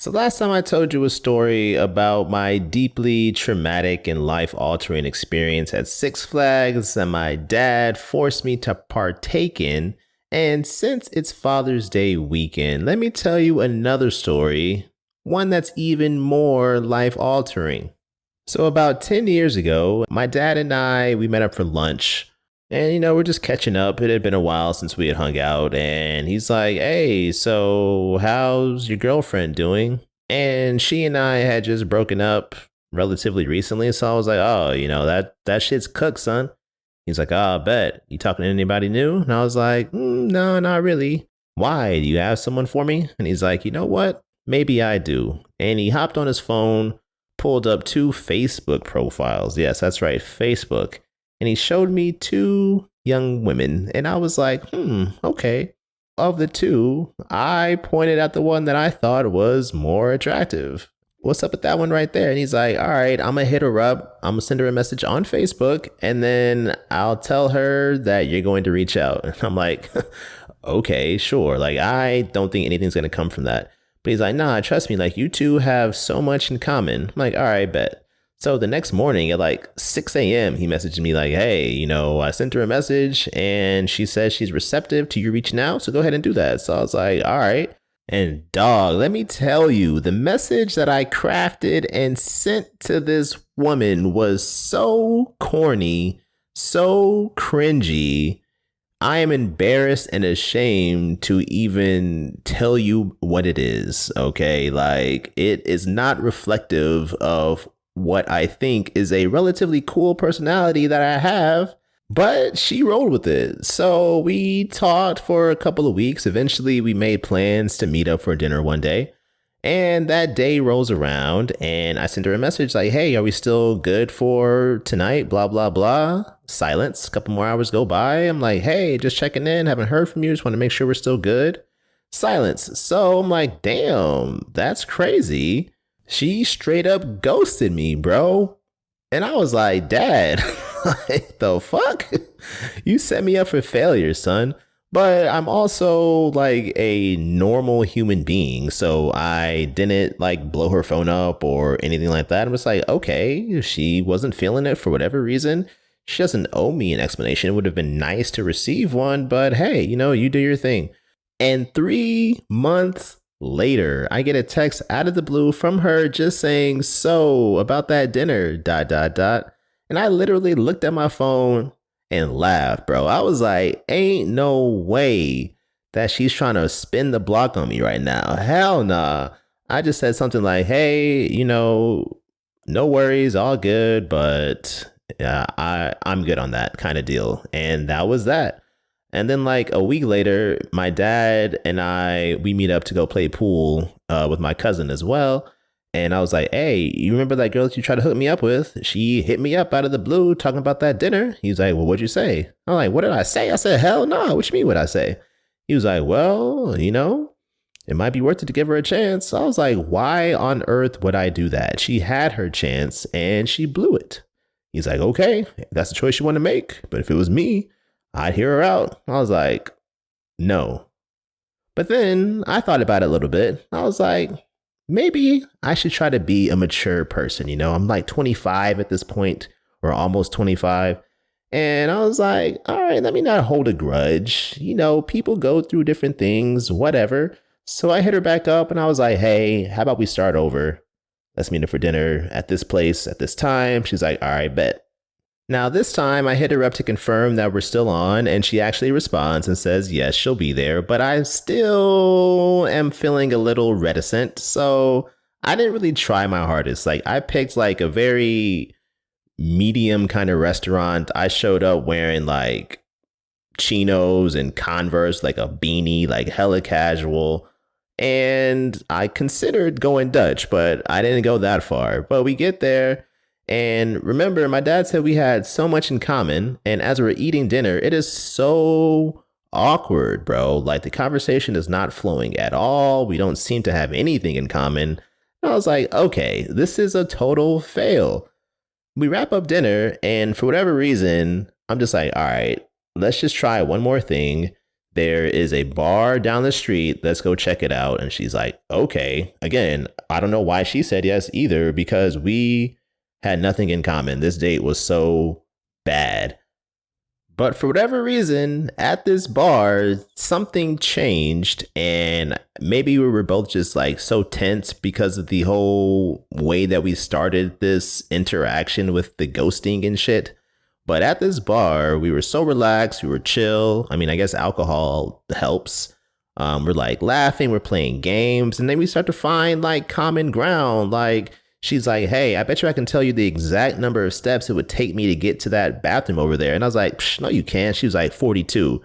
So last time I told you a story about my deeply traumatic and life-altering experience at Six Flags that my dad forced me to partake in. And since it's Father's Day weekend, let me tell you another story, one that's even more life-altering. So about 10 years ago, my dad and we met up for lunch. And, we're just catching up. It had been a while since we had hung out. And he's like, hey, so how's your girlfriend doing? And she and I had just broken up relatively recently. So I was like, oh, that shit's cooked, son. He's like, oh, I bet. You talking to anybody new? And I was like, no, not really. Why? Do you have someone for me? And he's like, you know what? Maybe I do. And he hopped on his phone, pulled up 2 Facebook profiles. Yes, that's right, Facebook. And he showed me 2 young women. And I was like, okay. Of the 2, I pointed at the one that I thought was more attractive. What's up with that one right there? And he's like, all right, I'm going to hit her up. I'm going to send her a message on Facebook. And then I'll tell her that you're going to reach out. And I'm like, okay, sure. Like, I don't think anything's going to come from that. But he's like, nah, trust me. Like, you two have so much in common. I'm like, all right, bet. So the next morning at like 6 a.m., he messaged me like, hey, I sent her a message and she says she's receptive to you reaching out. So go ahead and do that. So I was like, all right. And dog, let me tell you, the message that I crafted and sent to this woman was so corny, so cringy. I am embarrassed and ashamed to even tell you what it is. Okay. Like, it is not reflective of what I think is a relatively cool personality that I have, but she rolled with it. So we talked for a couple of weeks. Eventually, we made plans to meet up for dinner one day. And that day rolls around and I sent her a message like, hey, are we still good for tonight? Blah, blah, blah. Silence. A couple more hours go by. I'm like, hey, just checking in. Haven't heard from you. Just want to make sure we're still good. Silence. So I'm like, damn, that's crazy. She straight up ghosted me, bro. And I was like, Dad, what the fuck? You set me up for failure, son. But I'm also like a normal human being. So I didn't like blow her phone up or anything like that. I'm just like, okay, she wasn't feeling it for whatever reason. She doesn't owe me an explanation. It would have been nice to receive one. But hey, you do your thing. And 3 months later, I get a text out of the blue from her just saying, so about that dinner, ... And I literally looked at my phone and laughed, bro. I was like, ain't no way that she's trying to spin the block on me right now. Hell nah. I just said something like, hey, no worries, all good, but I'm good on that kind of deal. And that was that. And then like a week later, my dad and we meet up to go play pool with my cousin as well. And I was like, hey, you remember that girl that you tried to hook me up with? She hit me up out of the blue talking about that dinner. He was like, well, what'd you say? I'm like, what did I say? I said, hell no. What you mean what'd I say? He was like, well, it might be worth it to give her a chance. I was like, why on earth would I do that? She had her chance and she blew it. He's like, okay, that's the choice you want to make. But if it was me, I'd hear her out. I was like, no. But then I thought about it a little bit. I was like, maybe I should try to be a mature person. I'm like 25 at this point, or almost 25. And I was like, all right, let me not hold a grudge. People go through different things, whatever. So I hit her back up and I was like, hey, how about we start over? Let's meet up for dinner at this place at this time. She's like, all right, bet. Now, this time I hit her up to confirm that we're still on, and she actually responds and says, yes, she'll be there, but I still am feeling a little reticent. So I didn't really try my hardest. Like, I picked like a very medium kind of restaurant. I showed up wearing like chinos and Converse, like a beanie, like hella casual. And I considered going Dutch, but I didn't go that far. But we get there. And remember, my dad said we had so much in common. And as we're eating dinner, it is so awkward, bro. Like the conversation is not flowing at all. We don't seem to have anything in common. And I was like, okay, this is a total fail. We wrap up dinner. And for whatever reason, I'm just like, all right, let's just try one more thing. There is a bar down the street. Let's go check it out. And she's like, okay. Again, I don't know why she said yes either, because we had nothing in common. This date was so bad. But for whatever reason, at this bar, something changed, and maybe we were both just like so tense because of the whole way that we started this interaction with the ghosting and shit. But at this bar, we were so relaxed, we were chill. I mean, I guess alcohol helps. We're like laughing, we're playing games, and then we start to find like common ground. Like, she's like, hey, I bet you I can tell you the exact number of steps it would take me to get to that bathroom over there. And I was like, no, you can't. She was like 42.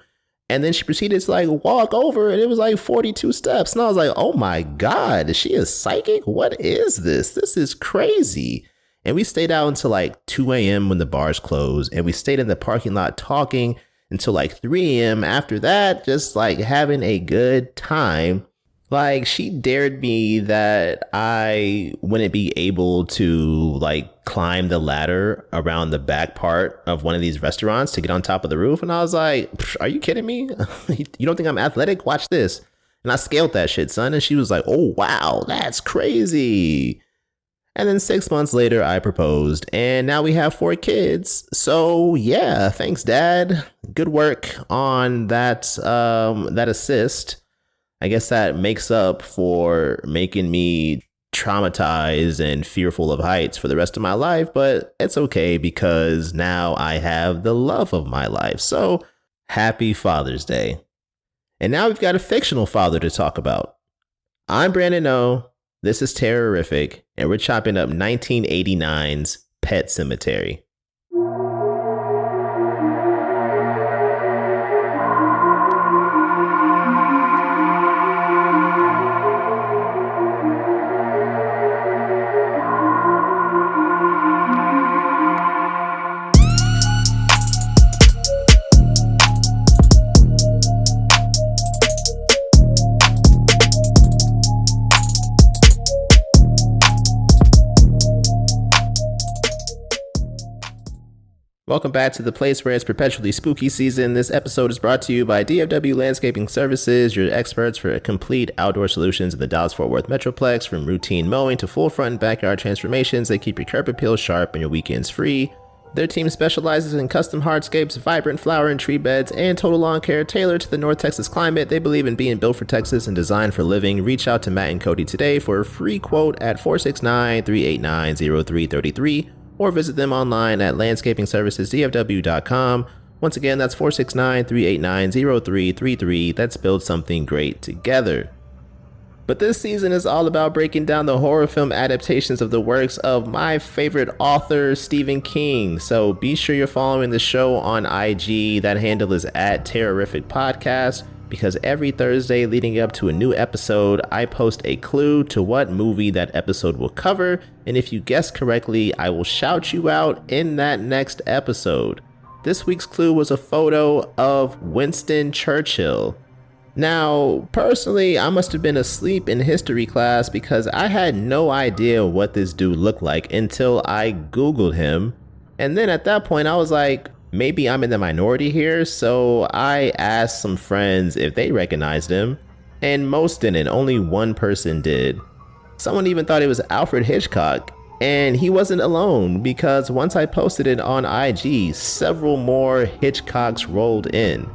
And then she proceeded to like walk over, and it was like 42 steps. And I was like, oh my God, is she a psychic? What is this? This is crazy. And we stayed out until like 2 a.m. when the bars closed. And we stayed in the parking lot talking until like 3 a.m. After that, just like having a good time. Like, she dared me that I wouldn't be able to like climb the ladder around the back part of one of these restaurants to get on top of the roof. And I was like, are you kidding me? You don't think I'm athletic? Watch this. And I scaled that shit, son. And she was like, oh, wow, that's crazy. And then 6 months later, I proposed, and now we have 4 kids. So yeah, thanks, Dad. Good work on that assist. I guess that makes up for making me traumatized and fearful of heights for the rest of my life, but it's okay because now I have the love of my life. So happy Father's Day. And now we've got a fictional father to talk about. I'm Brandon O. This is Terrorific, and we're chopping up 1989's Pet Sematary. Welcome back to the place where it's perpetually spooky season. This episode is brought to you by DFW Landscaping Services, your experts for complete outdoor solutions in the Dallas-Fort Worth Metroplex. From routine mowing to full front and backyard transformations, they keep your curb appeal sharp and your weekends free. Their team specializes in custom hardscapes, vibrant flower and tree beds, and total lawn care tailored to the North Texas climate. They believe in being built for Texas and designed for living. Reach out to Matt and Cody today for a free quote at 469-389-0333. Or visit them online at landscapingservicesdfw.com. Once again, that's 469-389-0333. Let's build something great together. But this season is all about breaking down the horror film adaptations of the works of my favorite author, Stephen King. So be sure you're following the show on IG. That handle is at Terrorific Podcast. Because every Thursday leading up to a new episode, I post a clue to what movie that episode will cover, and if you guess correctly, I will shout you out in that next episode. This week's clue was a photo of Winston Churchill. Now, personally, I must have been asleep in history class because I had no idea what this dude looked like until I Googled him, and then at that point I was like, maybe I'm in the minority here, so I asked some friends if they recognized him, and most didn't. Only one person did. Someone even thought it was Alfred Hitchcock, and he wasn't alone because once I posted it on IG, several more Hitchcocks rolled in.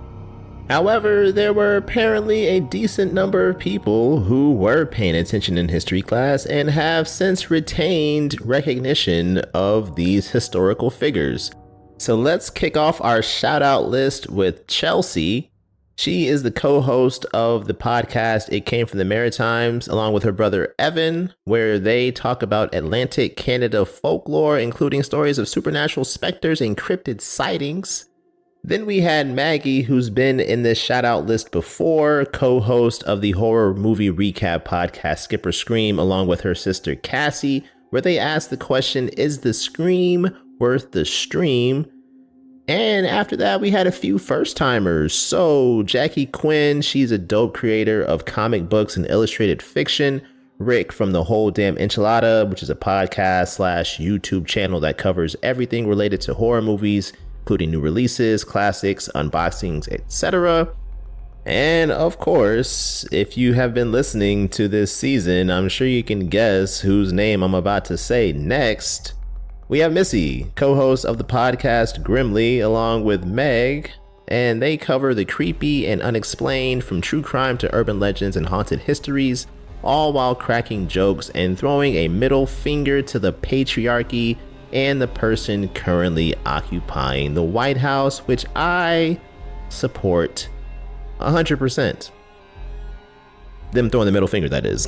However, there were apparently a decent number of people who were paying attention in history class and have since retained recognition of these historical figures. So let's kick off our shout out list with Chelsea. She is the co-host of the podcast It Came from the Maritimes, along with her brother Evan, where they talk about Atlantic Canada folklore, including stories of supernatural specters and cryptid sightings. Then we had Maggie, who's been in this shout out list before, co-host of the horror movie recap podcast Skipper Scream, along with her sister Cassie, where they ask the question, is the scream worth the stream? And after that, we had a few first timers. So Jackie Quinn, she's a dope creator of comic books and illustrated fiction. Rick from The Whole Damn Enchilada, which is a podcast / YouTube channel that covers everything related to horror movies, including new releases, classics, unboxings, etc. And of course, if you have been listening to this season, I'm sure you can guess whose name I'm about to say next. We have Missy, co-host of the podcast Grimly, along with Meg, and they cover the creepy and unexplained, from true crime to urban legends and haunted histories, all while cracking jokes and throwing a middle finger to the patriarchy and the person currently occupying the White House, which I support 100%. Them throwing the middle finger, that is.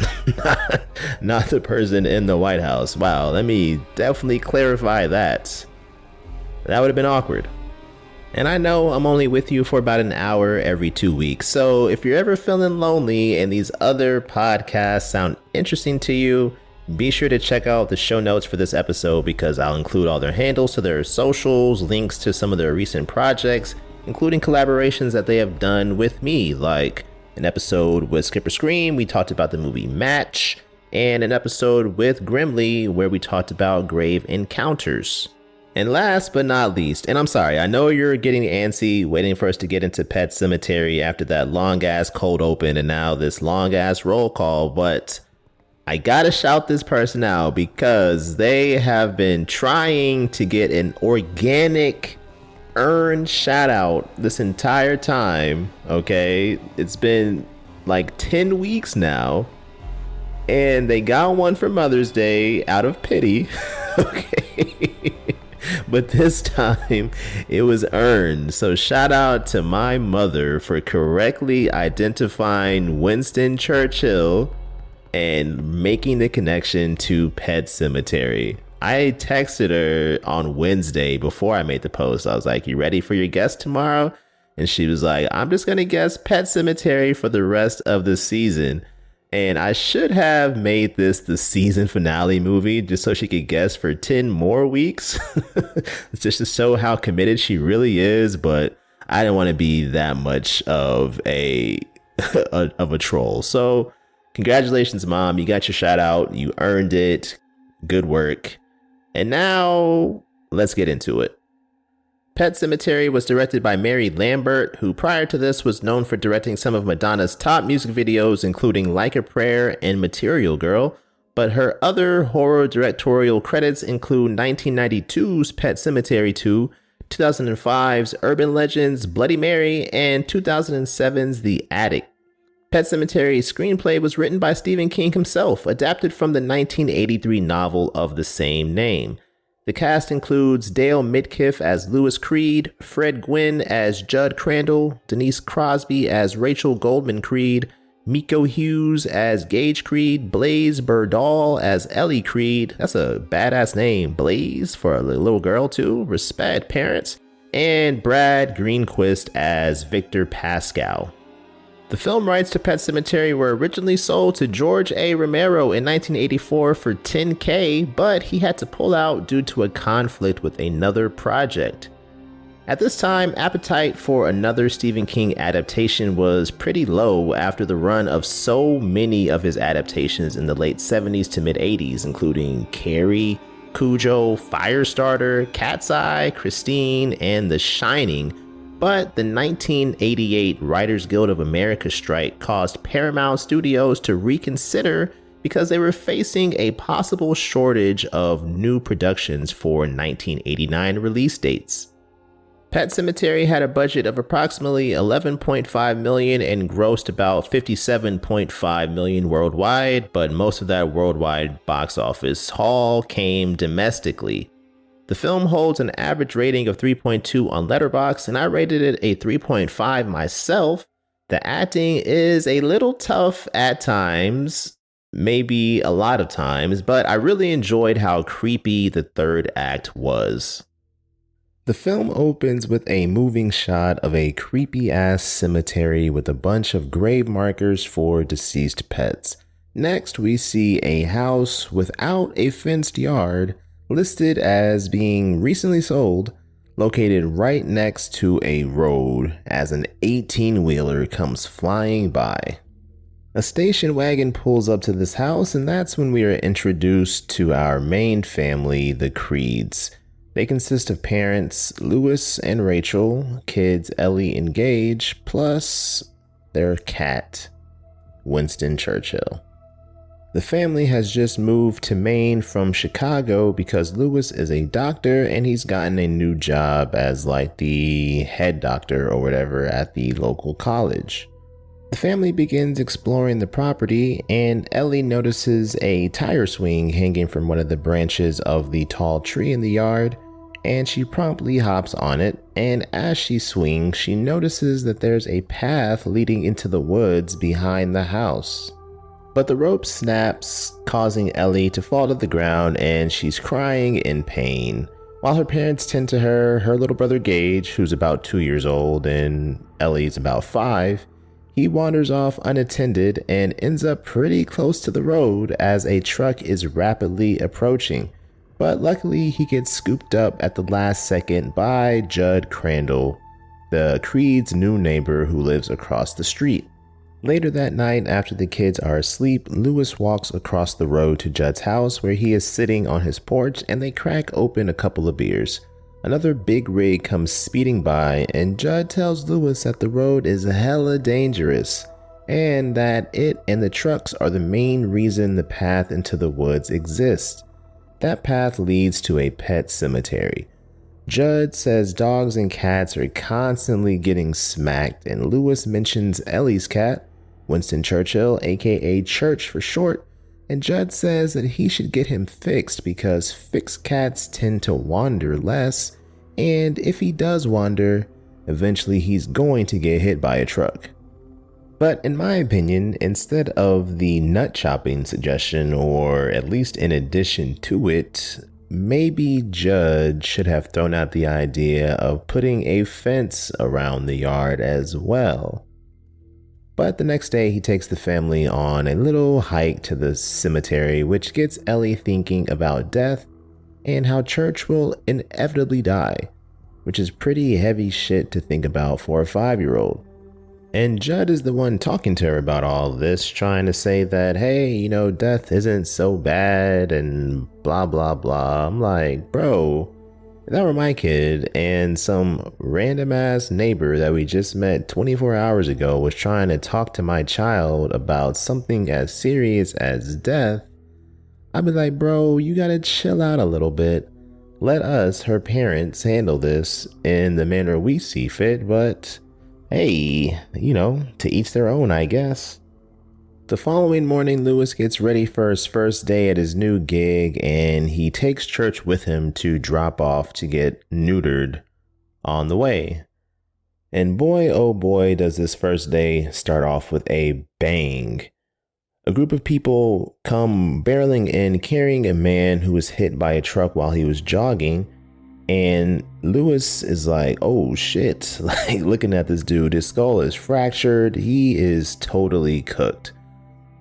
Not the person in the White House. Wow, let me definitely clarify that. That would have been awkward. And I know I'm only with you for about an hour every 2 weeks, so if you're ever feeling lonely and these other podcasts sound interesting to you, be sure to check out the show notes for this episode, because I'll include all their handles to their socials, links to some of their recent projects, including collaborations that they have done with me, like an episode with Skipper Scream, we talked about the movie Match, and an episode with Grimly where we talked about grave encounters. And last but not least, and I'm sorry, I know you're getting antsy waiting for us to get into Pet Sematary after that long ass cold open and now this long ass roll call, but I gotta shout this person out because they have been trying to get an organic earned shout out this entire time. Okay, it's been like 10 weeks now, and they got one for Mother's Day out of pity. Okay. But this time it was earned. So shout out to my mother for correctly identifying Winston Churchill and making the connection to Pet Sematary. I texted her on Wednesday before I made the post. I was like, you ready for your guest tomorrow? And she was like, I'm just going to guess Pet Sematary for the rest of the season. And I should have made this the season finale movie just so she could guess for 10 more weeks. It's just to show how committed she really is. But I didn't want to be that much of a troll. So congratulations, Mom. You got your shout out. You earned it. Good work. And now let's get into it. Pet Sematary was directed by Mary Lambert, who prior to this was known for directing some of Madonna's top music videos, including Like a Prayer and Material Girl, but her other horror directorial credits include 1992's Pet Sematary 2, 2005's Urban Legends Bloody Mary, and 2007's The Attic. Pet Sematary's screenplay was written by Stephen King himself, adapted from the 1983 novel of the same name. The cast includes Dale Midkiff as Lewis Creed, Fred Gwynn as Judd Crandall, Denise Crosby as Rachel Goldman Creed, Miko Hughes as Gage Creed, Blaze Burdall as Ellie Creed. That's a badass name, Blaze, for a little girl too. Respect, parents. And Brad Greenquist as Victor Pascal. The film rights to Pet Sematary were originally sold to George A. Romero in 1984 for $10,000, but he had to pull out due to a conflict with another project. At this time, appetite for another Stephen King adaptation was pretty low after the run of so many of his adaptations in the late 70s to mid 80s, including Carrie, Cujo, Firestarter, Cat's Eye, Christine, and The Shining. But the 1988 Writers Guild of America strike caused Paramount Studios to reconsider because they were facing a possible shortage of new productions for 1989 release dates. Pet Sematary had a budget of approximately $11.5 million and grossed about $57.5 million worldwide, but most of that worldwide box office haul came domestically. The film holds an average rating of 3.2 on Letterboxd, and I rated it a 3.5 myself. The acting is a little tough at times, maybe a lot of times, but I really enjoyed how creepy the third act was. The film opens with a moving shot of a creepy-ass cemetery with a bunch of grave markers for deceased pets. Next, we see a house without a fenced yard, listed as being recently sold, located right next to a road as an 18-wheeler comes flying by. A station wagon pulls up to this house, and that's when we are introduced to our main family, the Creeds. They consist of parents Lewis and Rachel, kids Ellie and Gage, plus their cat, Winston Churchill. The family has just moved to Maine from Chicago because Lewis is a doctor and he's gotten a new job as like the head doctor or whatever at the local college. The family begins exploring the property and Ellie notices a tire swing hanging from one of the branches of the tall tree in the yard, and she promptly hops on it, and as she swings, she notices that there's a path leading into the woods behind the house. But the rope snaps, causing Ellie to fall to the ground, and she's crying in pain. While her parents tend to her, her little brother Gage, who's about 2 years old and Ellie's about 5, he wanders off unattended and ends up pretty close to the road as a truck is rapidly approaching. But luckily he gets scooped up at the last second by Judd Crandall, the Creed's new neighbor who lives across the street. Later that night, after the kids are asleep, Lewis walks across the road to Judd's house where he is sitting on his porch and they crack open a couple of beers. Another big rig comes speeding by and Judd tells Lewis that the road is hella dangerous and that it and the trucks are the main reason the path into the woods exists. That path leads to a pet cemetery. Judd says dogs and cats are constantly getting smacked, and Lewis mentions Ellie's cat, Winston Churchill, aka Church for short, and Judd says that he should get him fixed because fixed cats tend to wander less, and if he does wander, eventually he's going to get hit by a truck. But in my opinion, instead of the nut chopping suggestion, or at least in addition to it, maybe Judd should have thrown out the idea of putting a fence around the yard as well. But the next day he takes the family on a little hike to the cemetery, which gets Ellie thinking about death and how Church will inevitably die, which is pretty heavy shit to think about for a 5-year-old. And Judd is the one talking to her about all of this, trying to say that, hey, death isn't so bad and blah, blah, blah. I'm like, bro, if that were my kid and some random ass neighbor that we just met 24 hours ago was trying to talk to my child about something as serious as death, I'd be like, bro, you gotta chill out a little bit. Let us, her parents, handle this in the manner we see fit, but hey, to each their own, I guess. The following morning, Lewis gets ready for his first day at his new gig, and he takes Church with him to drop off to get neutered on the way. And boy, oh boy, does this first day start off with a bang. A group of people come barreling in carrying a man who was hit by a truck while he was jogging. And Lewis is like, oh shit, like looking at this dude, his skull is fractured, he is totally cooked.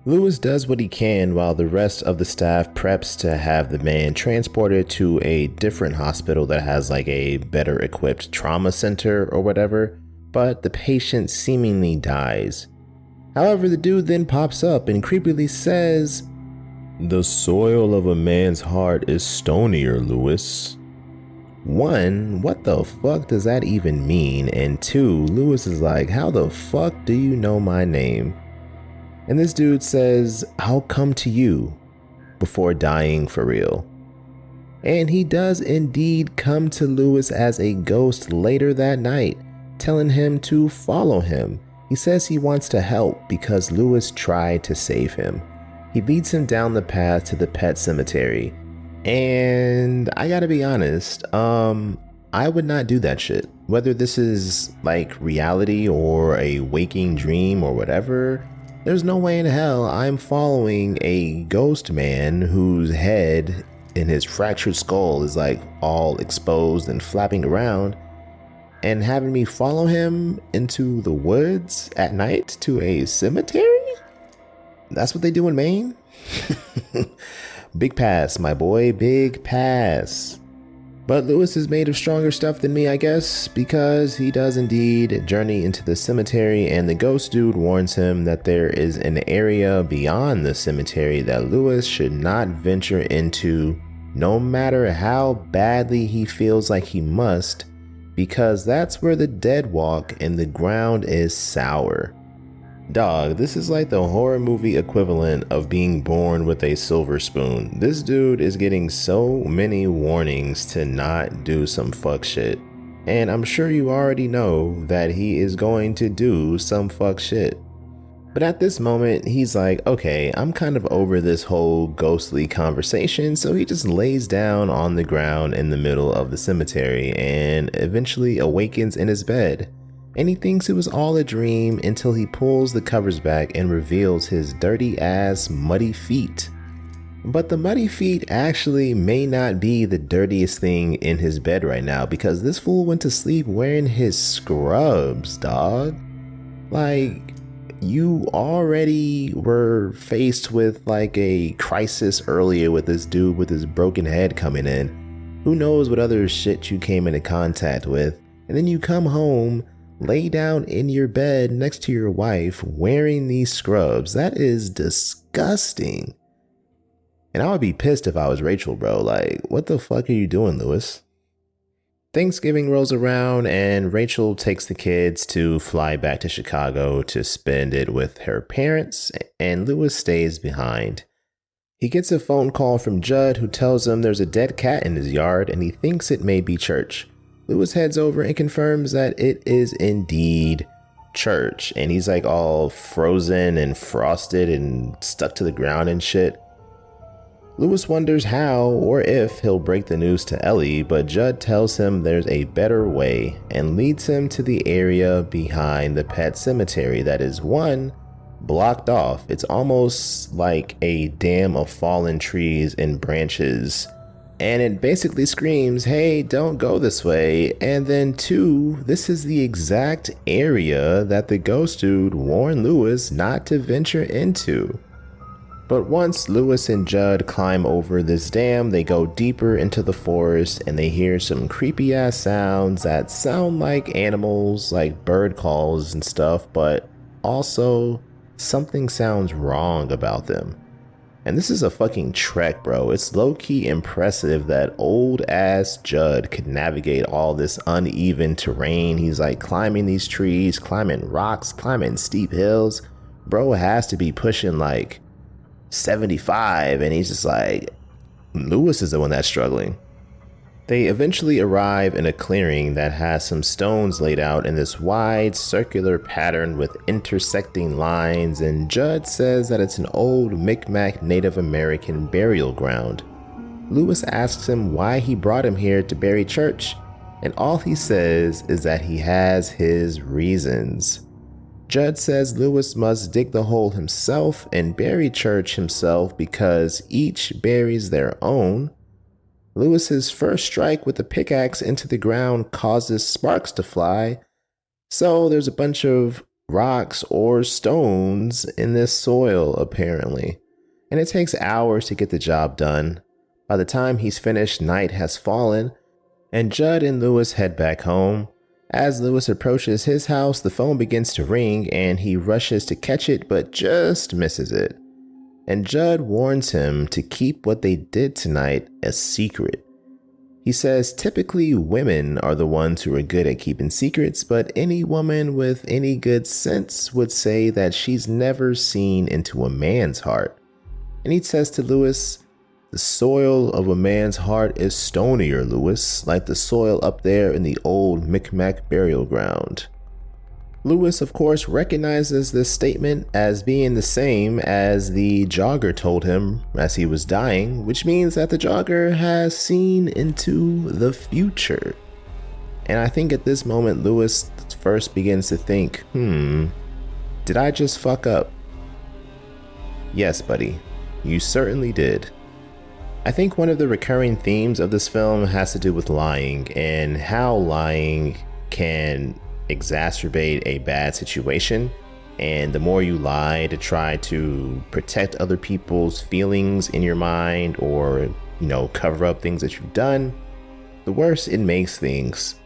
Lewis does what he can while the rest of the staff preps to have the man transported to a different hospital that has like a better equipped trauma center or whatever, but the patient seemingly dies. However, the dude then pops up and creepily says, "The soil of a man's heart is stonier, Lewis." 1, what the fuck does that even mean? And 2, Lewis is like, how the fuck do you know my name? And this dude says, "I'll come to you," before dying for real. And he does indeed come to Lewis as a ghost later that night, telling him to follow him. He says he wants to help because Lewis tried to save him. He leads him down the path to the pet cemetery. And I gotta be honest, I would not do that shit. Whether this is like reality or a waking dream or whatever, there's no way in hell I'm following a ghost man whose head and his fractured skull is like all exposed and flapping around, and having me follow him into the woods at night to a cemetery? That's what they do in Maine? Big pass, my boy, big pass. But Lewis is made of stronger stuff than me, I guess, because he does indeed journey into the cemetery, and the ghost dude warns him that there is an area beyond the cemetery that Lewis should not venture into, no matter how badly he feels like he must, because that's where the dead walk and the ground is sour. Dog, this is like the horror movie equivalent of being born with a silver spoon. This dude is getting so many warnings to not do some fuck shit. And I'm sure you already know that he is going to do some fuck shit. But at this moment, he's like, okay, I'm kind of over this whole ghostly conversation, so he just lays down on the ground in the middle of the cemetery and eventually awakens in his bed. And he thinks it was all a dream until he pulls the covers back and reveals his dirty ass muddy feet. But the muddy feet actually may not be the dirtiest thing in his bed right now, because this fool went to sleep wearing his scrubs, dog. Like, you already were faced with like a crisis earlier with this dude with his broken head coming in. Who knows what other shit you came into contact with. And then you come home, lay down in your bed next to your wife wearing these scrubs. That is disgusting. And I would be pissed if I was Rachel, bro. Like, what the fuck are you doing, Lewis? Thanksgiving rolls around and Rachel takes the kids to fly back to Chicago to spend it with her parents, and Lewis stays behind. He gets a phone call from Judd, who tells him there's a dead cat in his yard and he thinks it may be Church. Lewis heads over and confirms that it is indeed Church, and he's like all frozen and frosted and stuck to the ground and shit. Lewis wonders how or if he'll break the news to Ellie, but Judd tells him there's a better way and leads him to the area behind the pet cemetery that is blocked off. It's almost like a dam of fallen trees and branches. And it basically screams, hey, don't go this way. And then 2, this is the exact area that the ghost dude warned Lewis not to venture into. But once Lewis and Judd climb over this dam, they go deeper into the forest and they hear some creepy ass sounds that sound like animals, like bird calls and stuff, but also something sounds wrong about them. And this is a fucking trek, bro. It's low-key impressive that old ass Judd could navigate all this uneven terrain. He's like climbing these trees, climbing rocks, climbing steep hills. Bro has to be pushing like 75, and he's just like, Lewis is the one that's struggling. They eventually arrive in a clearing that has some stones laid out in this wide circular pattern with intersecting lines, and Judd says that it's an old Micmac Native American burial ground. Lewis asks him why he brought him here to bury Church, and all he says is that he has his reasons. Judd says Lewis must dig the hole himself and bury Church himself because each buries their own. Lewis's first strike with the pickaxe into the ground causes sparks to fly, so there's a bunch of rocks or stones in this soil apparently, and it takes hours to get the job done. By the time he's finished, night has fallen, and Judd and Lewis head back home. As Lewis approaches his house, the phone begins to ring and he rushes to catch it but just misses it. And Judd warns him to keep what they did tonight a secret. He says typically women are the ones who are good at keeping secrets, but any woman with any good sense would say that she's never seen into a man's heart. And he says to Lewis, the soil of a man's heart is stonier, Lewis, like the soil up there in the old Micmac burial ground. Lewis, of course, recognizes this statement as being the same as the jogger told him as he was dying, which means that the jogger has seen into the future. And I think at this moment, Lewis first begins to think, did I just fuck up? Yes, buddy, you certainly did. I think one of the recurring themes of this film has to do with lying and how lying can exacerbate a bad situation. And the more you lie to try to protect other people's feelings in your mind or, cover up things that you've done, the worse it makes things.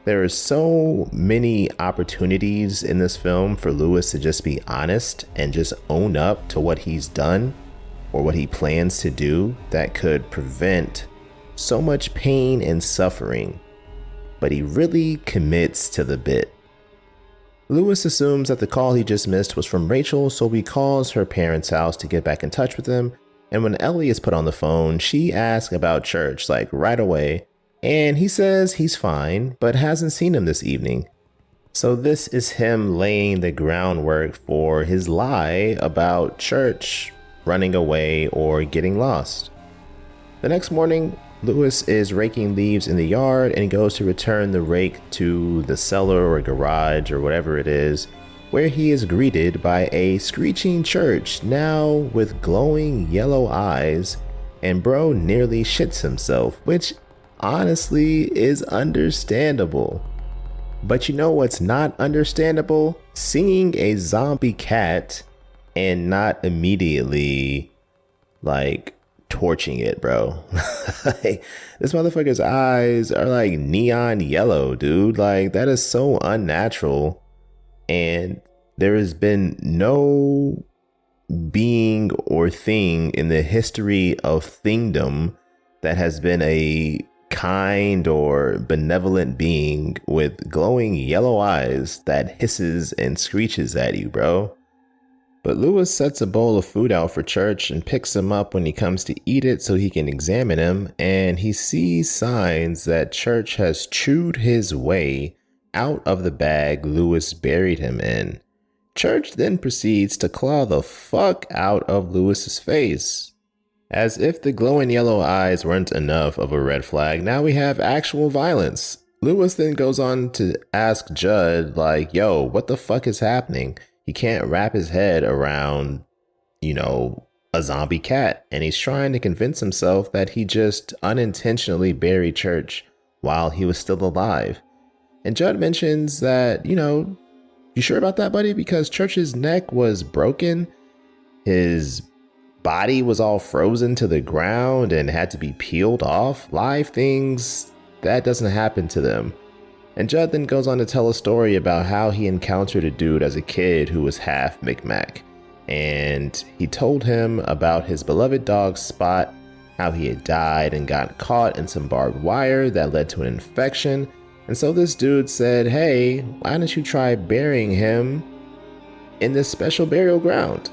There are so many opportunities in this film for Lewis to just be honest and just own up to what he's done or what he plans to do that could prevent so much pain and suffering, but he really commits to the bit. Lewis assumes that the call he just missed was from Rachel, so he calls her parents' house to get back in touch with him. And when Ellie is put on the phone, she asks about church, like right away. And he says he's fine, but hasn't seen him this evening. So this is him laying the groundwork for his lie about church running away or getting lost. The next morning, Lewis is raking leaves in the yard and he goes to return the rake to the cellar or garage or whatever it is, where he is greeted by a screeching Church, now with glowing yellow eyes, and bro nearly shits himself, which honestly is understandable. But you know what's not understandable? Seeing a zombie cat and not immediately like torching it, bro. Like, this motherfucker's eyes are like neon yellow, dude. Like, that is so unnatural. And there has been no being or thing in the history of thingdom that has been a kind or benevolent being with glowing yellow eyes that hisses and screeches at you, bro. But Lewis sets a bowl of food out for Church and picks him up when he comes to eat it so he can examine him, and he sees signs that Church has chewed his way out of the bag Lewis buried him in. Church then proceeds to claw the fuck out of Lewis's face. As if the glowing yellow eyes weren't enough of a red flag, now we have actual violence. Lewis then goes on to ask Judd, like, yo, what the fuck is happening? He can't wrap his head around, a zombie cat. And he's trying to convince himself that he just unintentionally buried Church while he was still alive. And Judd mentions that, you sure about that, buddy? Because Church's neck was broken. His body was all frozen to the ground and had to be peeled off. Live things, that doesn't happen to them. And Judd then goes on to tell a story about how he encountered a dude as a kid who was half Micmac. And he told him about his beloved dog Spot, how he had died and got caught in some barbed wire that led to an infection. And so this dude said, hey, why don't you try burying him in this special burial ground?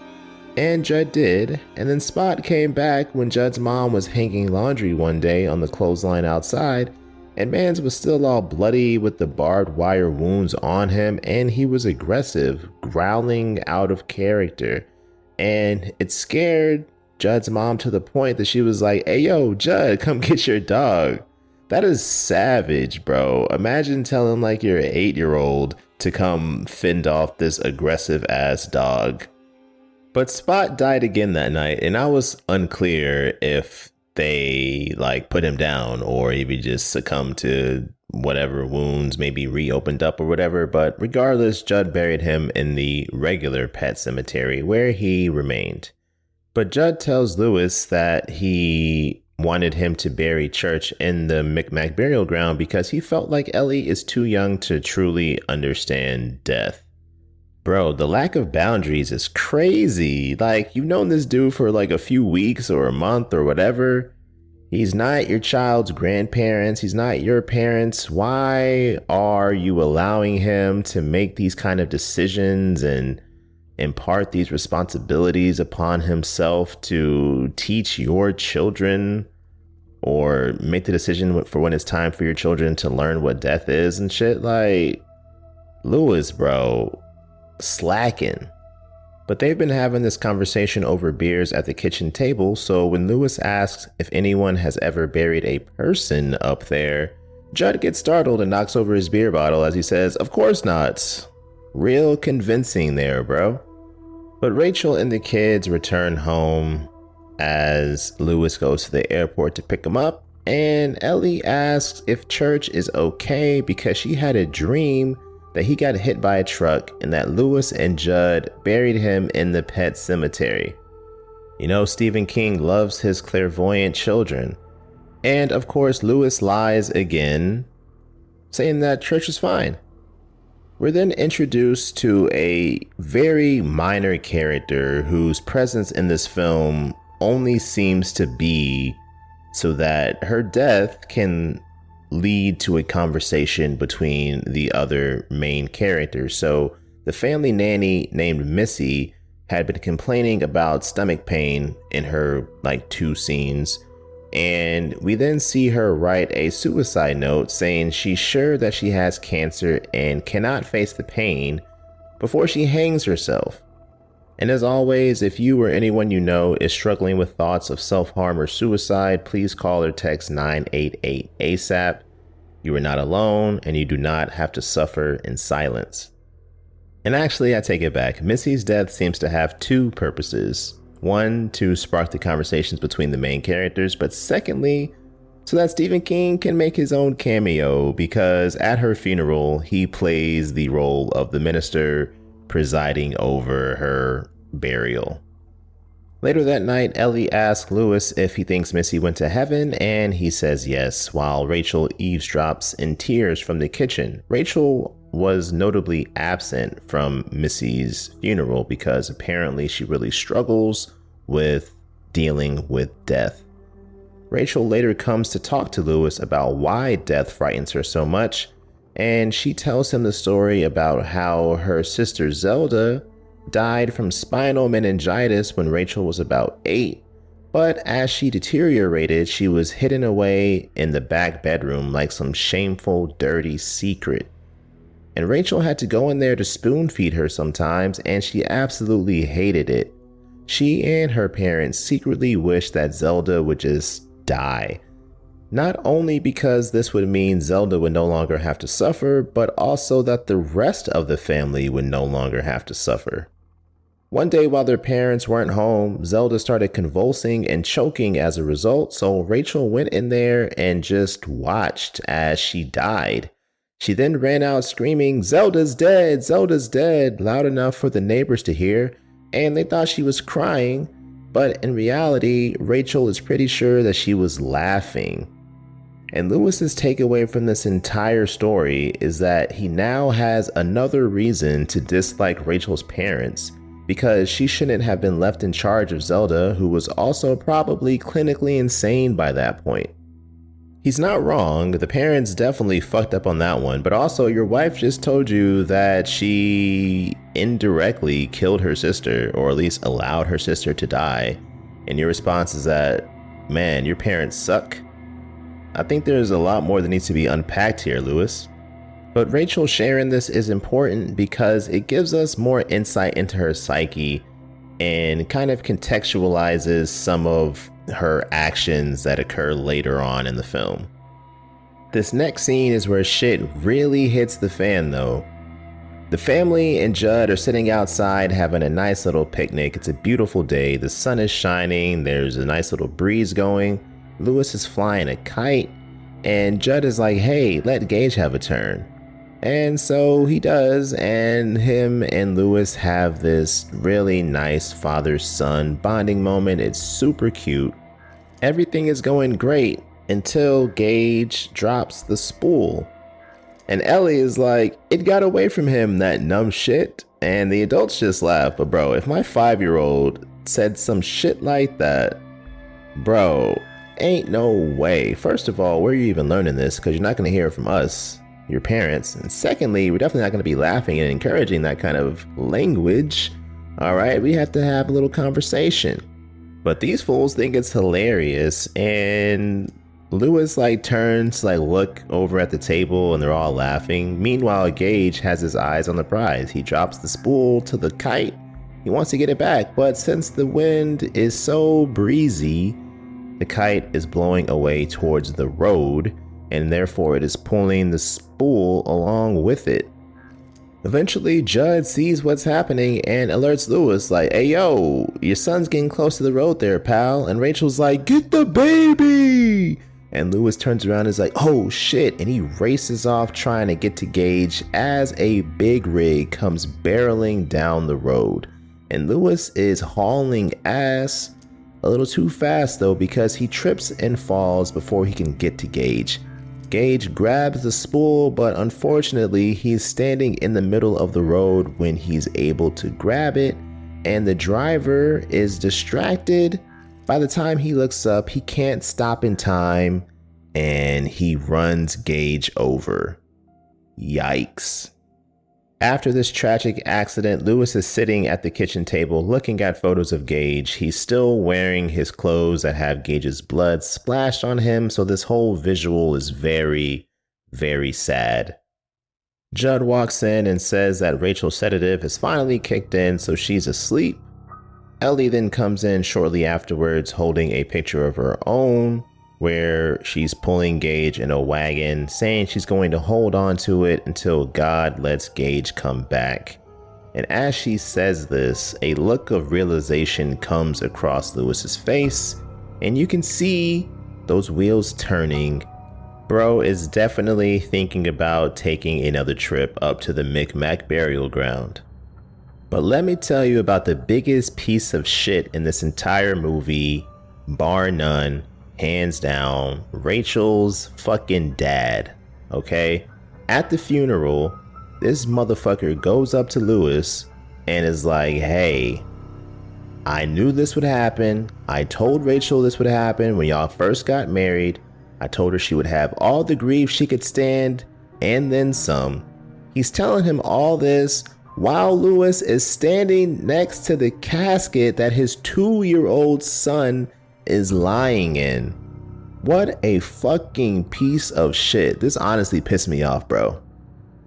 And Judd did, and then Spot came back when Judd's mom was hanging laundry one day on the clothesline outside, and Mans was still all bloody with the barbed wire wounds on him, and he was aggressive, growling out of character. And it scared Judd's mom to the point that she was like, hey yo, Judd, come get your dog. That is savage, bro. Imagine telling like your 8-year-old to come fend off this aggressive ass dog. But Spot died again that night, and I was unclear if they like put him down or if he just succumbed to whatever wounds maybe reopened up or whatever. But regardless, Judd buried him in the regular pet cemetery where he remained. But Judd tells Lewis that he wanted him to bury Church in the Micmac burial ground because he felt like Ellie is too young to truly understand death. Bro, the lack of boundaries is crazy. Like, you've known this dude for like a few weeks or a month or whatever. He's not your child's grandparents. He's not your parents. Why are you allowing him to make these kind of decisions and impart these responsibilities upon himself to teach your children or make the decision for when it's time for your children to learn what death is and shit? Like, Lewis, bro, slacking. But they've been having this conversation over beers at the kitchen table, so when Lewis asks if anyone has ever buried a person up there, Judd gets startled and knocks over his beer bottle as he says, of course not. Real convincing there, bro. But Rachel and the kids return home as Lewis goes to the airport to pick him up, and Ellie asks if Church is okay because she had a dream that he got hit by a truck and that Lewis and Judd buried him in the pet cemetery. You know, Stephen King loves his clairvoyant children. And of course, Lewis lies again, saying that Church is fine. We're then introduced to a very minor character whose presence in this film only seems to be so that her death can lead to a conversation between the other main characters. So The family nanny named Missy had been complaining about stomach pain in her 2 scenes, and we then see her write a suicide note saying she's sure that she has cancer and cannot face the pain before she hangs herself. And as always, if you or anyone you know is struggling with thoughts of self-harm or suicide, please call or text 988 ASAP. You are not alone, and you do not have to suffer in silence. And actually, I take it back. Missy's death seems to have 2 purposes. One, to spark the conversations between the main characters, but secondly, so that Stephen King can make his own cameo, because at her funeral, he plays the role of the minister presiding over her burial. Later that night, Ellie asks Lewis if he thinks Missy went to heaven, and he says yes, while Rachel eavesdrops in tears from the kitchen. Rachel was notably absent from Missy's funeral because apparently she really struggles with dealing with death. Rachel later comes to talk to Lewis about why death frightens her so much, and she tells him the story about how her sister Zelda died from spinal meningitis when Rachel was about 8, but as she deteriorated, she was hidden away in the back bedroom like some shameful, dirty secret. And Rachel had to go in there to spoon feed her sometimes, and she absolutely hated it. She and her parents secretly wished that Zelda would just die. Not only because this would mean Zelda would no longer have to suffer, but also that the rest of the family would no longer have to suffer. One day while their parents weren't home, Zelda started convulsing and choking as a result, so Rachel went in there and just watched as she died. She then ran out screaming, "Zelda's dead! Zelda's dead!" loud enough for the neighbors to hear, and they thought she was crying, but in reality, Rachel is pretty sure that she was laughing. And Lewis's takeaway from this entire story is that he now has another reason to dislike Rachel's parents, because she shouldn't have been left in charge of Zelda, who was also probably clinically insane by that point. He's not wrong, the parents definitely fucked up on that one, but also your wife just told you that she indirectly killed her sister, or at least allowed her sister to die, and your response is that, man, your parents suck. I think there's a lot more that needs to be unpacked here, Lewis. But Rachel sharing this is important because it gives us more insight into her psyche and kind of contextualizes some of her actions that occur later on in the film. This next scene is where shit really hits the fan though. The family and Judd are sitting outside having a nice little picnic. It's a beautiful day. The sun is shining. There's a nice little breeze going. Lewis is flying a kite, and Judd is like, hey, let Gage have a turn. And so he does, and him and Lewis have this really nice father-son bonding moment. It's super cute. Everything is going great until Gage drops the spool. And Ellie is like, it got away from him, that numb shit. And the adults just laugh. But bro, if my 5-year-old said some shit like that, bro, ain't no way. First of all, where are you even learning this? Because you're not going to hear it from us, your parents. And secondly, we're definitely not going to be laughing and encouraging that kind of language. All right, we have to have a little conversation. But these fools think it's hilarious, and Lewis turns to look over at the table, and they're all laughing. Meanwhile, Gage has his eyes on the prize. He drops the spool to the kite. He wants to get it back, but since the wind is so breezy, the kite is blowing away towards the road, and therefore it is pulling the spool along with it. Eventually, Judd sees what's happening and alerts Lewis hey yo, your son's getting close to the road there, pal. And Rachel's like, get the baby! And Lewis turns around and is like, oh shit, and he races off trying to get to Gage as a big rig comes barreling down the road. And Lewis is hauling ass a little too fast though, because he trips and falls before he can get to Gage. Gage grabs the spool, but unfortunately he's standing in the middle of the road when he's able to grab it, and the driver is distracted. By the time he looks up, he can't stop in time, and he runs Gage over. Yikes. After this tragic accident, Lewis is sitting at the kitchen table looking at photos of Gage. He's still wearing his clothes that have Gage's blood splashed on him, so this whole visual is very, very sad. Judd walks in and says that Rachel's sedative has finally kicked in, so she's asleep. Ellie then comes in shortly afterwards holding a picture of her own where she's pulling Gage in a wagon, saying she's going to hold on to it until God lets Gage come back. And as she says this, a look of realization comes across Lewis's face, and you can see those wheels turning. Bro is definitely thinking about taking another trip up to the Micmac burial ground. But let me tell you about the biggest piece of shit in this entire movie, bar none, hands down, Rachel's fucking dad, okay? At the funeral, this motherfucker goes up to Lewis and is like, hey, I knew this would happen. I told Rachel this would happen when y'all first got married. I told her she would have all the grief she could stand and then some. He's telling him all this while Lewis is standing next to the casket that his 2-year-old son is lying in. What a fucking piece of shit. This honestly pissed me off, bro.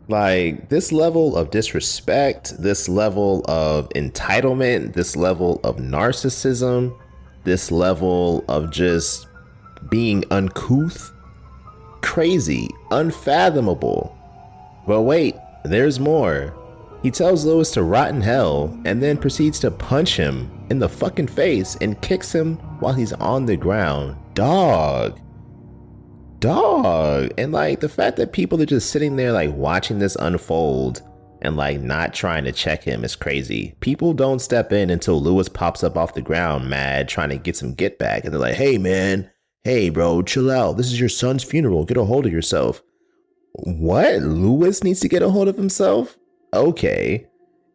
Like, this level of disrespect, this level of entitlement, this level of narcissism, this level of just being uncouth, crazy, unfathomable. But wait, there's more. He tells Lewis to rot in hell and then proceeds to punch him in the fucking face and kicks him while he's on the ground. Dog. And like the fact that people are just sitting there like watching this unfold and like not trying to check him is crazy. People don't step in until Lewis pops up off the ground mad trying to get some get back, and they're like, hey man, hey bro, chill out. This is your son's funeral. Get a hold of yourself. What? Lewis needs to get a hold of himself? Okay.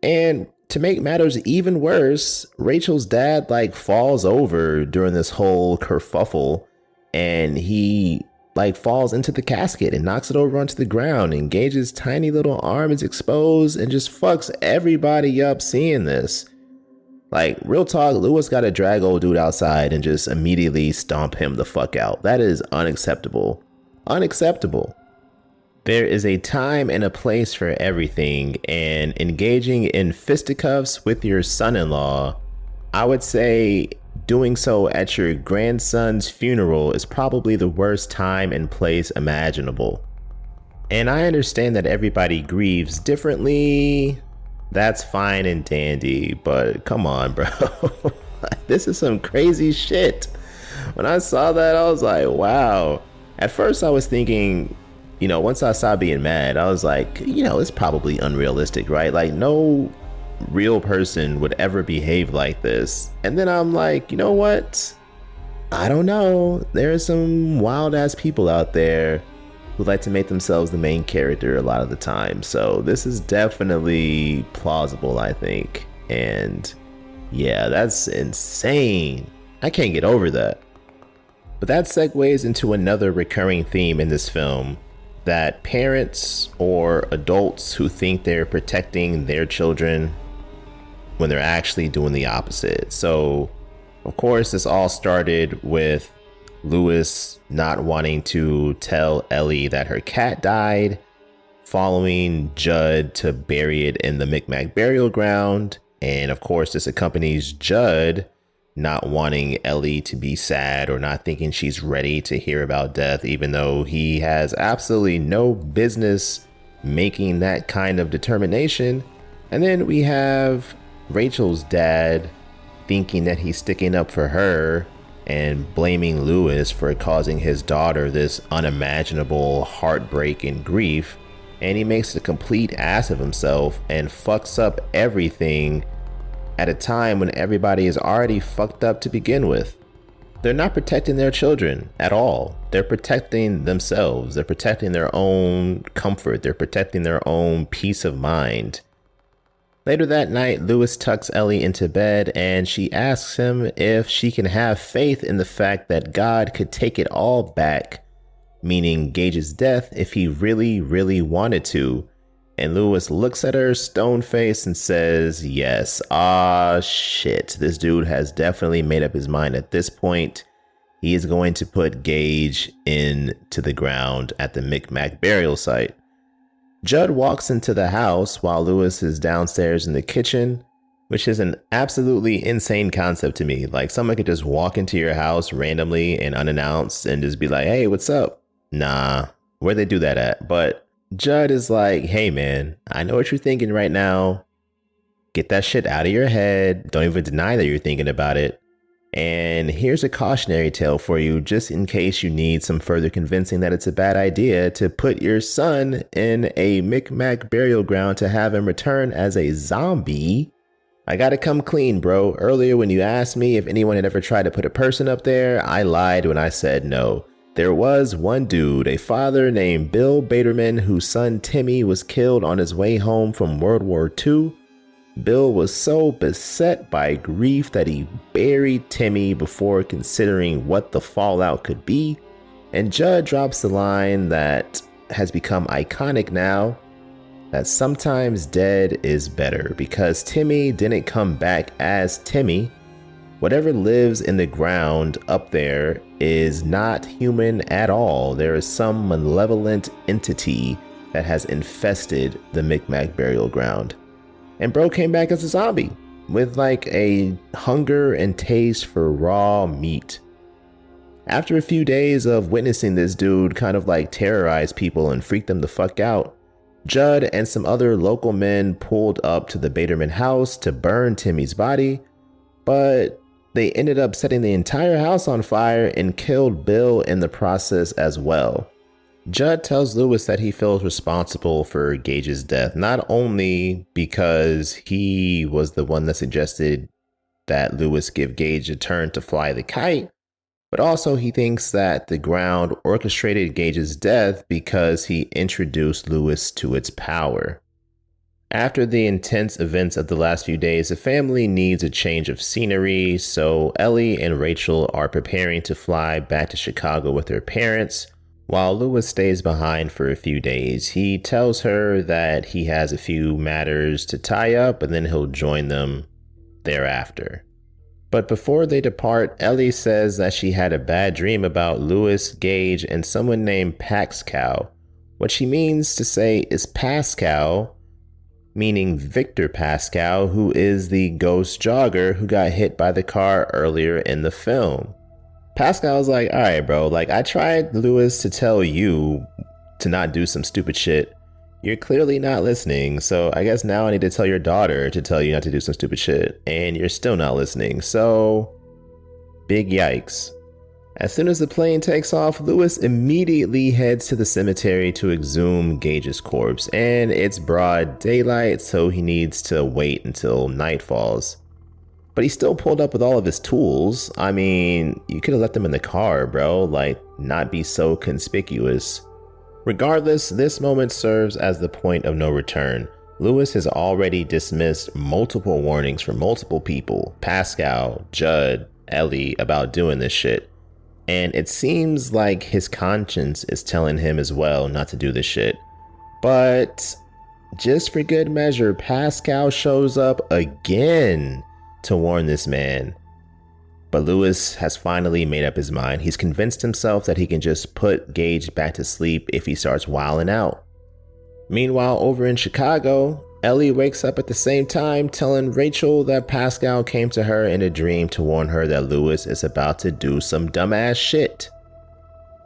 And to make matters even worse, Rachel's dad like falls over during this whole kerfuffle, and he like falls into the casket and knocks it over onto the ground, and Gage's tiny little arm is exposed and just fucks everybody up seeing this. Like, real talk, Lewis gotta drag old dude outside and just immediately stomp him the fuck out. That is unacceptable. Unacceptable. There is a time and a place for everything, and engaging in fisticuffs with your son-in-law, I would say doing so at your grandson's funeral is probably the worst time and place imaginable. And I understand that everybody grieves differently. That's fine and dandy, but come on, bro. This is some crazy shit. When I saw that, I was like, wow. At first I was thinking, you know, once I started being mad, I was like, you know, it's probably unrealistic, right? Like, no real person would ever behave like this. And then I'm like, you know what? I don't know. There are some wild ass people out there who like to make themselves the main character a lot of the time. So this is definitely plausible, I think. And yeah, that's insane. I can't get over that. But that segues into another recurring theme in this film, that parents or adults who think they're protecting their children when they're actually doing the opposite. So, of course, this all started with Lewis not wanting to tell Ellie that her cat died, following Judd to bury it in the Micmac burial ground. And of course, this accompanies Judd not wanting Ellie to be sad or not thinking she's ready to hear about death, even though he has absolutely no business making that kind of determination. And then we have Rachel's dad thinking that he's sticking up for her and blaming Lewis for causing his daughter this unimaginable heartbreak and grief. And he makes a complete ass of himself and fucks up everything at a time when everybody is already fucked up to begin with. They're not protecting their children at all. They're protecting themselves. They're protecting their own comfort. They're protecting their own peace of mind. Later that night, Lewis tucks Ellie into bed and she asks him if she can have faith in the fact that God could take it all back, meaning Gage's death, if he really, really wanted to. And Lewis looks at her stone-faced and says, yes. Ah, shit. This dude has definitely made up his mind at this point. He is going to put Gage into the ground at the Micmac burial site. Judd walks into the house while Lewis is downstairs in the kitchen, which is an absolutely insane concept to me. Like, someone could just walk into your house randomly and unannounced and just be like, hey, what's up? Nah, where they do that at? But Judd is like, hey man, I know what you're thinking right now. Get that shit out of your head. Don't even deny that you're thinking about it. And here's a cautionary tale for you, just in case you need some further convincing that it's a bad idea to put your son in a Micmac burial ground to have him return as a zombie. I gotta come clean, bro. Earlier when you asked me if anyone had ever tried to put a person up there, I lied when I said no. There was one dude, a father named Bill Baderman, whose son Timmy was killed on his way home from World War II. Bill was so beset by grief that he buried Timmy before considering what the fallout could be. And Judd drops the line that has become iconic now, that sometimes dead is better, because Timmy didn't come back as Timmy. Whatever lives in the ground up there is not human at all. There is some malevolent entity that has infested the Micmac burial ground. And bro came back as a zombie with like a hunger and taste for raw meat. After a few days of witnessing this dude kind of like terrorize people and freak them the fuck out, Judd and some other local men pulled up to the Baderman house to burn Timmy's body, but they ended up setting the entire house on fire and killed Bill in the process as well. Judd tells Lewis that he feels responsible for Gage's death, not only because he was the one that suggested that Lewis give Gage a turn to fly the kite, but also he thinks that the ground orchestrated Gage's death because he introduced Lewis to its power. After the intense events of the last few days, the family needs a change of scenery, so Ellie and Rachel are preparing to fly back to Chicago with their parents, while Lewis stays behind for a few days. He tells her that he has a few matters to tie up and then he'll join them thereafter. But before they depart, Ellie says that she had a bad dream about Lewis, Gage, and someone named Pascal. What she means to say is Pascal, meaning Victor Pascal, who is the ghost jogger who got hit by the car earlier in the film. Pascal's like, all right, bro, like I tried, Lewis, to tell you to not do some stupid shit. You're clearly not listening, so I guess now I need to tell your daughter to tell you not to do some stupid shit, and you're still not listening, so big yikes. As soon as the plane takes off, Lewis immediately heads to the cemetery to exhume Gage's corpse, and it's broad daylight, so he needs to wait until night falls. But he still pulled up with all of his tools. I mean, you could have left them in the car, bro, like not be so conspicuous. Regardless, this moment serves as the point of no return. Lewis has already dismissed multiple warnings from multiple people, Pascal, Judd, Ellie, about doing this shit. And it seems like his conscience is telling him as well not to do this shit. But just for good measure, Pascal shows up again to warn this man. But Lewis has finally made up his mind. He's convinced himself that he can just put Gage back to sleep if he starts wilding out. Meanwhile, over in Chicago, Ellie wakes up at the same time telling Rachel that Pascal came to her in a dream to warn her that Lewis is about to do some dumbass shit.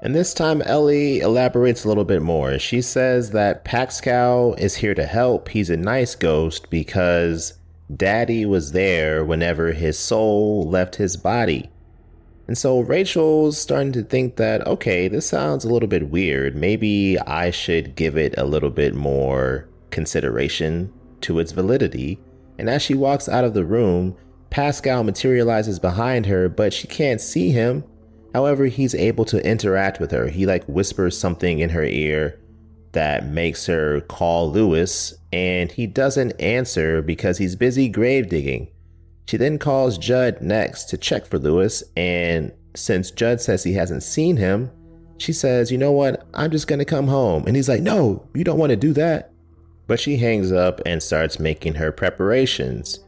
And this time Ellie elaborates a little bit more. She says that Pascal is here to help. He's a nice ghost because Daddy was there whenever his soul left his body. And so Rachel's starting to think that, okay, this sounds a little bit weird. Maybe I should give it a little bit more consideration to its validity. And as she walks out of the room, Pascal materializes behind her, but she can't see him. However, he's able to interact with her. He like whispers something in her ear that makes her call Lewis, and he doesn't answer because he's busy grave digging. She then calls Judd next to check for Lewis, and since Judd says he hasn't seen him, she says, you know what, I'm just gonna come home. And he's like, no, you don't want to do that. But she hangs up and starts making her preparations.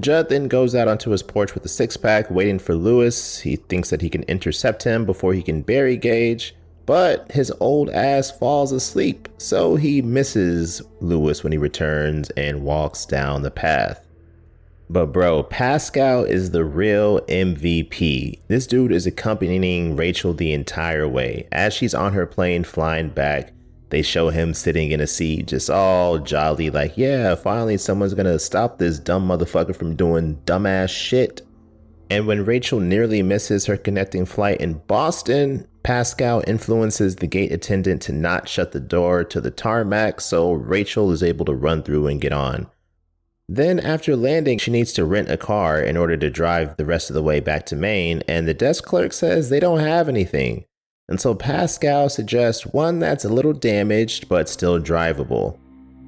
Judd then goes out onto his porch with a six-pack waiting for Lewis. He thinks that he can intercept him before he can bury Gage, but his old ass falls asleep, so he misses Lewis when he returns and walks down the path. But bro, Pascal is the real MVP. This dude is accompanying Rachel the entire way. As she's on her plane flying back, they show him sitting in a seat, just all jolly, like, yeah, finally someone's gonna stop this dumb motherfucker from doing dumbass shit. And when Rachel nearly misses her connecting flight in Boston, Pascal influences the gate attendant to not shut the door to the tarmac, so Rachel is able to run through and get on. Then after landing, she needs to rent a car in order to drive the rest of the way back to Maine, and the desk clerk says they don't have anything. And so Pascal suggests one that's a little damaged, but still drivable.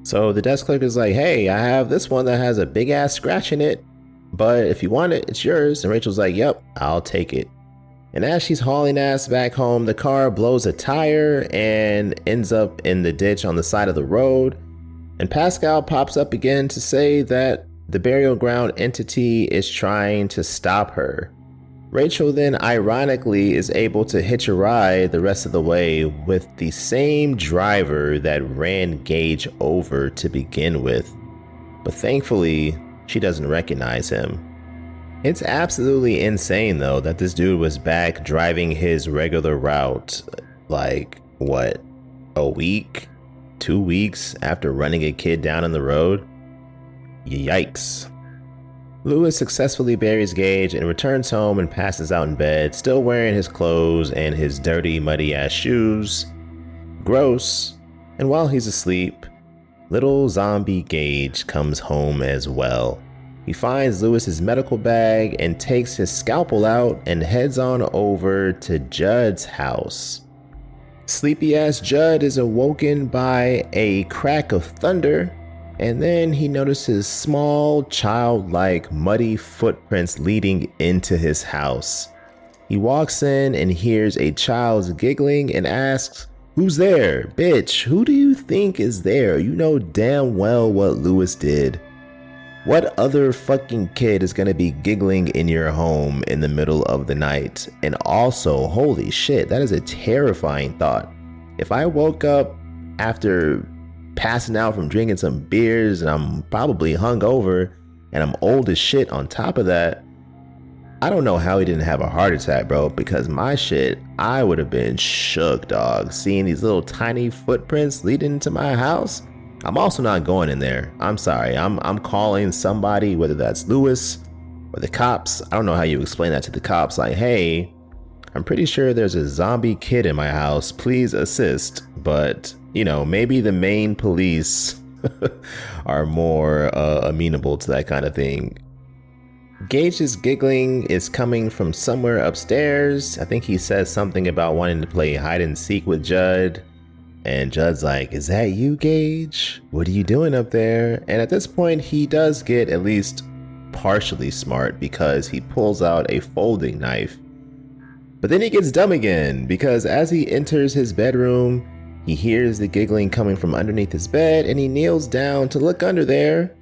So the desk clerk is like, hey, I have this one that has a big ass scratch in it, but if you want it, it's yours. And Rachel's like, yep, I'll take it. And as she's hauling ass back home, the car blows a tire and ends up in the ditch on the side of the road. And Pascal pops up again to say that the burial ground entity is trying to stop her. Rachel then ironically is able to hitch a ride the rest of the way with the same driver that ran Gage over to begin with. But thankfully, she doesn't recognize him. It's absolutely insane though that this dude was back driving his regular route like, what, a week? 2 weeks after running a kid down on the road? Yikes. Lewis successfully buries Gage and returns home and passes out in bed, still wearing his clothes and his dirty, muddy ass shoes. Gross. And while he's asleep, little zombie Gage comes home as well. He finds Lewis's medical bag and takes his scalpel out and heads on over to Judd's house. Sleepy ass Judd is awoken by a crack of thunder, and then he notices small, childlike, muddy footprints leading into his house. He walks in and hears a child's giggling and asks, "Who's there? Bitch, who do you think is there? You know damn well what Lewis did. What other fucking kid is gonna be giggling in your home in the middle of the night? And also, holy shit, that is a terrifying thought. If I woke up after passing out from drinking some beers and I'm probably hungover and I'm old as shit on top of that, I don't know how he didn't have a heart attack, bro, because my shit, I would have been shook, dog. Seeing these little tiny footprints leading into my house. I'm also not going in there. I'm sorry. I'm calling somebody, whether that's Lewis or the cops. I don't know how you explain that to the cops. Like, hey, I'm pretty sure there's a zombie kid in my house. Please assist. But, you know, maybe the Maine police are more amenable to that kind of thing. Gage's giggling is coming from somewhere upstairs. I think he says something about wanting to play hide and seek with Judd. And Judd's like, is that you, Gage? What are you doing up there? And at this point, he does get at least partially smart because he pulls out a folding knife. But then he gets dumb again because as he enters his bedroom, he hears the giggling coming from underneath his bed and he kneels down to look under there.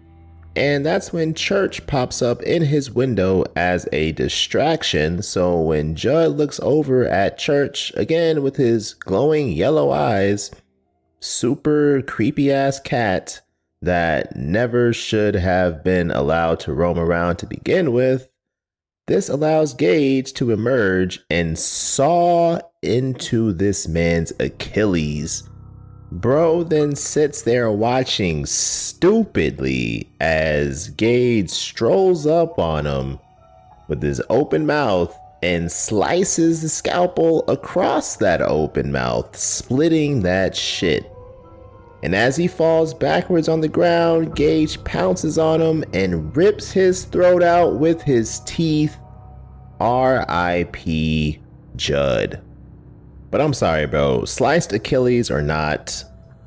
And that's when Church pops up in his window as a distraction. So when Judd looks over at Church, again with his glowing yellow eyes, super creepy ass cat that never should have been allowed to roam around to begin with, this allows Gage to emerge and saw into this man's Achilles. Bro then sits there watching stupidly as Gage strolls up on him with his open mouth and slices the scalpel across that open mouth, splitting that shit. And as he falls backwards on the ground, Gage pounces on him and rips his throat out with his teeth. R.I.P. Judd. But I'm sorry, bro. Sliced Achilles or not,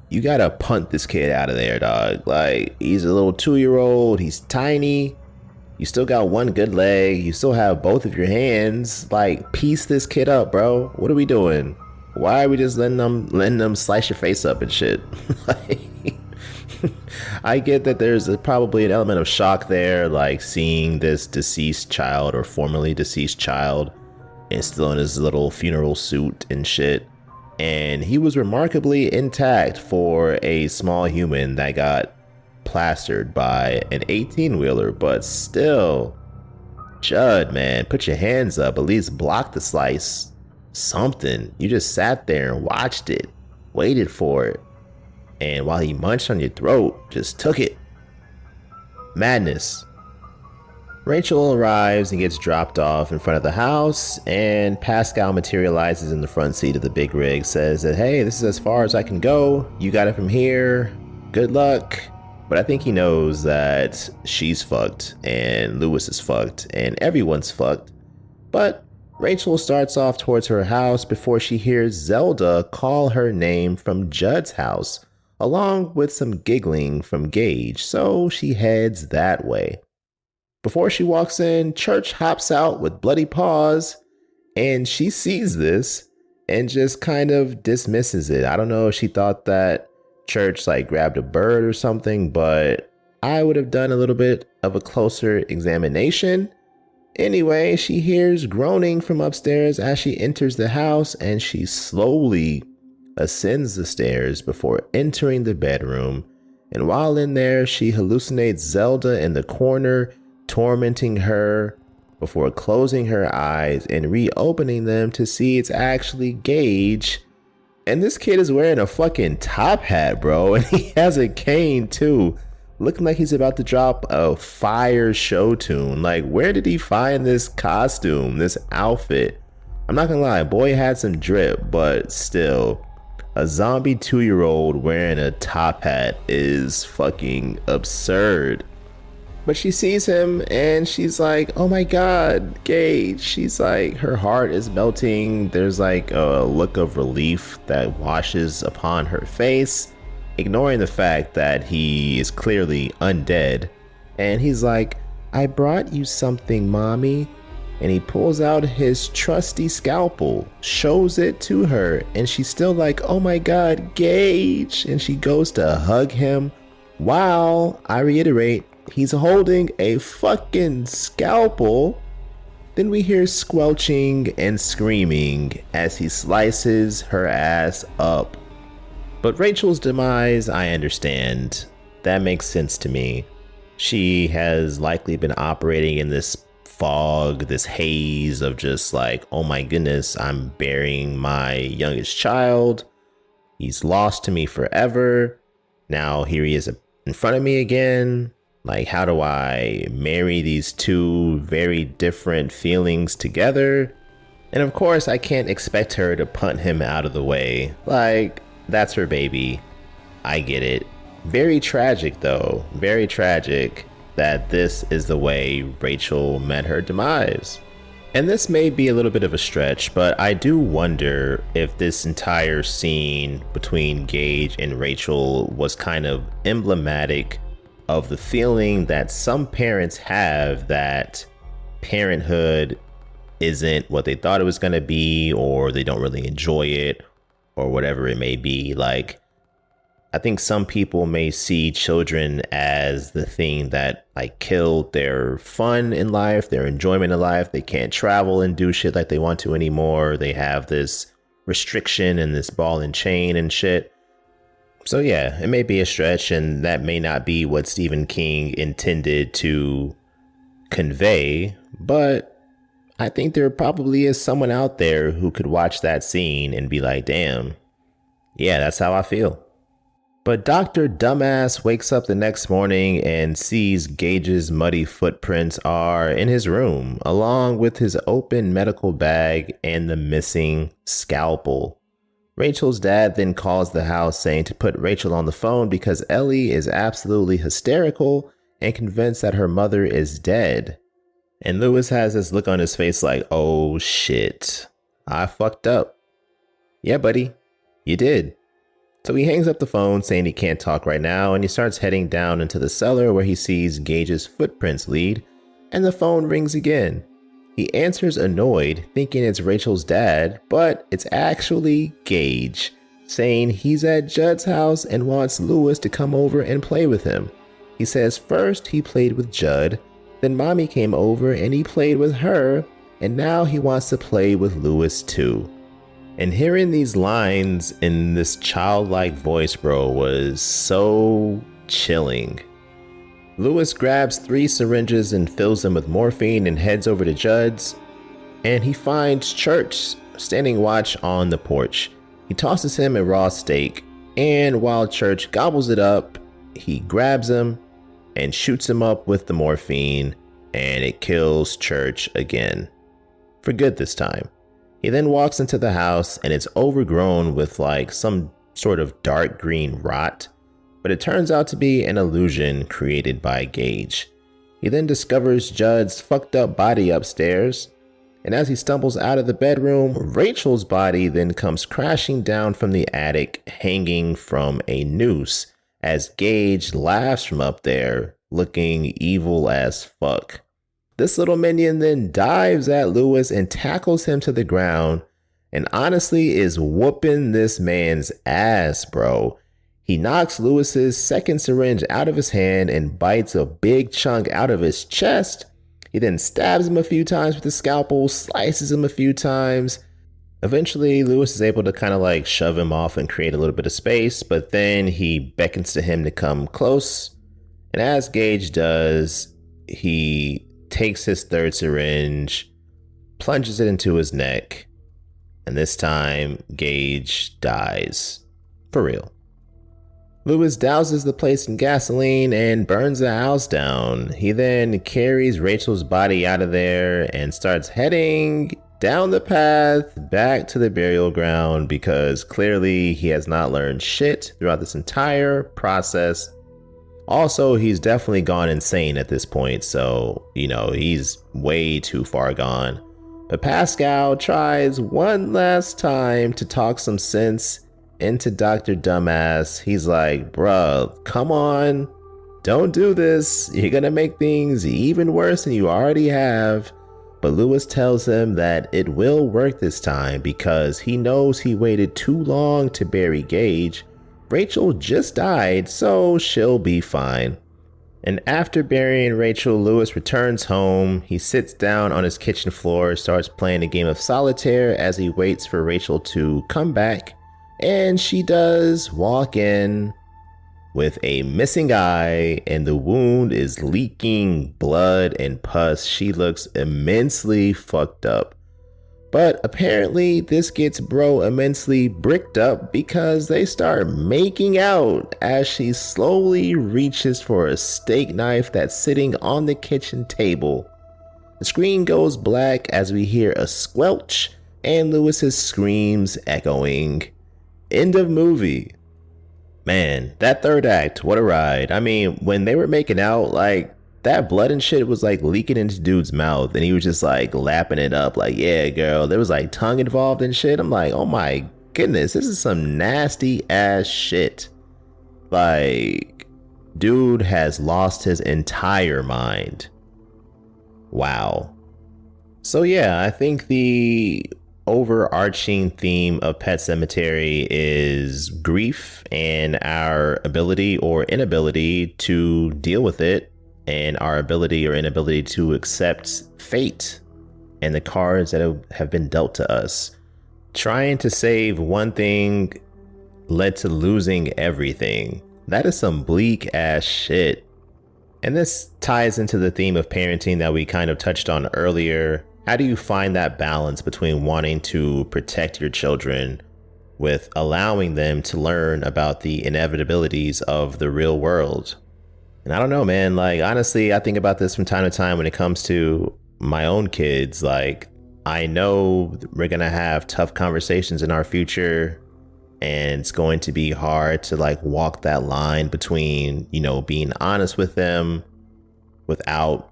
you gotta punt this kid out of there, dog. Like, he's a little 2-year-old. He's tiny. You still got one good leg. You still have both of your hands. Like, piece this kid up, bro. What are we doing? Why are we just letting them slice your face up and shit? Like, I get that there's probably an element of shock there, like seeing this deceased child or formerly deceased child and still in his little funeral suit and shit. And he was remarkably intact for a small human that got plastered by an 18-wheeler, but still, Judd, man, put your hands up, at least block the slice. Something. You just sat there and watched it, waited for it. And while he munched on your throat, just took it. Madness. Rachel arrives and gets dropped off in front of the house, and Pascal materializes in the front seat of the big rig, says that, hey, this is as far as I can go. You got it from here. Good luck. But I think he knows that she's fucked, and Lewis is fucked, and everyone's fucked. But Rachel starts off towards her house before she hears Zelda call her name from Judd's house, along with some giggling from Gage, so she heads that way. Before she walks in, Church hops out with bloody paws, and she sees this and just kind of dismisses it. I don't know if she thought that Church like grabbed a bird or something, but I would have done a little bit of a closer examination. Anyway, she hears groaning from upstairs as she enters the house, and she slowly ascends the stairs before entering the bedroom. And while in there, she hallucinates Zelda in the corner, tormenting her, before closing her eyes and reopening them to see it's actually Gage. And this kid is wearing a fucking top hat, bro, and he has a cane too, looking like he's about to drop a fire show tune. Like, where did he find this costume, this outfit? I'm not gonna lie, boy had some drip, but still, a zombie 2-year-old wearing a top hat is fucking absurd. But she sees him and she's like, oh my god, Gage. She's like, her heart is melting. There's like a look of relief that washes upon her face, ignoring the fact that he is clearly undead. And he's like, I brought you something, mommy. And he pulls out his trusty scalpel, shows it to her, and she's still like, oh my god, Gage. And she goes to hug him while, I reiterate, he's holding a fucking scalpel. Then we hear squelching and screaming as he slices her ass up. But Rachel's demise, I understand. That makes sense to me. She has likely been operating in this fog, this haze of just like, oh my goodness, I'm burying my youngest child. He's lost to me forever. Now here he is in front of me again. Like, how do I marry these two very different feelings together? And of course, I can't expect her to punt him out of the way. Like, that's her baby. I get it. Very tragic, though. Very tragic that this is the way Rachel met her demise. And this may be a little bit of a stretch, but I do wonder if this entire scene between Gage and Rachel was kind of emblematic of the feeling that some parents have that parenthood isn't what they thought it was going to be, or they don't really enjoy it, or whatever it may be. Like, I think some people may see children as the thing that like killed their fun in life, their enjoyment in life. They can't travel and do shit like they want to anymore. They have this restriction and this ball and chain and shit. So yeah, it may be a stretch, and that may not be what Stephen King intended to convey, but I think there probably is someone out there who could watch that scene and be like, damn, yeah, that's how I feel. But Dr. Dumbass wakes up the next morning and sees Gage's muddy footprints are in his room, along with his open medical bag and the missing scalpel. Rachel's dad then calls the house saying to put Rachel on the phone because Ellie is absolutely hysterical and convinced that her mother is dead. And Lewis has this look on his face like, oh shit, I fucked up. Yeah, buddy, you did. So he hangs up the phone saying he can't talk right now, and he starts heading down into the cellar where he sees Gage's footprints lead, and the phone rings again. He answers annoyed, thinking it's Rachel's dad, but it's actually Gage. saying he's at Judd's house and wants Lewis to come over and play with him. He says first he played with Judd, then Mommy came over and he played with her, and now he wants to play with Lewis too. And hearing these lines in this childlike voice, bro, was so chilling. Lewis grabs 3 syringes and fills them with morphine and heads over to Judd's, and he finds Church standing watch on the porch. He tosses him a raw steak, and while Church gobbles it up, he grabs him and shoots him up with the morphine, and it kills Church again. For good this time. He then walks into the house and it's overgrown with like some sort of dark green rot, but it turns out to be an illusion created by Gage. He then discovers Judd's fucked up body upstairs, and as he stumbles out of the bedroom, Rachel's body then comes crashing down from the attic, hanging from a noose, as Gage laughs from up there, looking evil as fuck. This little minion then dives at Lewis and tackles him to the ground, and honestly is whooping this man's ass, bro. He knocks Lewis's second syringe out of his hand and bites a big chunk out of his chest. He then stabs him a few times with the scalpel, slices him a few times. Eventually, Lewis is able to kind of like shove him off and create a little bit of space, but then he beckons to him to come close. And as Gage does, he takes his third syringe, plunges it into his neck, and this time Gage dies. For real. Lewis douses the place in gasoline and burns the house down. He then carries Rachel's body out of there and starts heading down the path back to the burial ground because clearly he has not learned shit throughout this entire process. Also, he's definitely gone insane at this point, so, he's way too far gone. But Pascal tries one last time to talk some sense into Dr. Dumbass. He's like, bruh, come on, don't do this. You're gonna make things even worse than you already have. But Lewis tells him that it will work this time because he knows he waited too long to bury Gage. Rachel just died, so she'll be fine. And after burying Rachel, Lewis returns home. He sits down on his kitchen floor, starts playing a game of solitaire as he waits for Rachel to come back. And she does walk in with a missing eye, and the wound is leaking blood and pus. She looks immensely fucked up. But apparently this gets bro immensely bricked up because they start making out as she slowly reaches for a steak knife that's sitting on the kitchen table. The screen goes black as we hear a squelch and Lewis's screams echoing. End of movie. Man, that third act, what a ride. I mean, when they were making out, like, that blood and shit was like leaking into dude's mouth and he was just like lapping it up like, yeah, girl. There was like tongue involved and shit. I'm like, oh my goodness, this is some nasty ass shit. Like, dude has lost his entire mind. Wow. So yeah, I think the overarching theme of Pet Sematary is grief and our ability or inability to deal with it, and our ability or inability to accept fate and the cards that have been dealt to us. Trying to save one thing led to losing everything. That is some bleak ass shit. And this ties into the theme of parenting that we kind of touched on earlier. How do you find that balance between wanting to protect your children with allowing them to learn about the inevitabilities of the real world? And I don't know, man, like, honestly, I think about this from time to time when it comes to my own kids. Like, I know we're going to have tough conversations in our future, and it's going to be hard to like walk that line between, being honest with them without,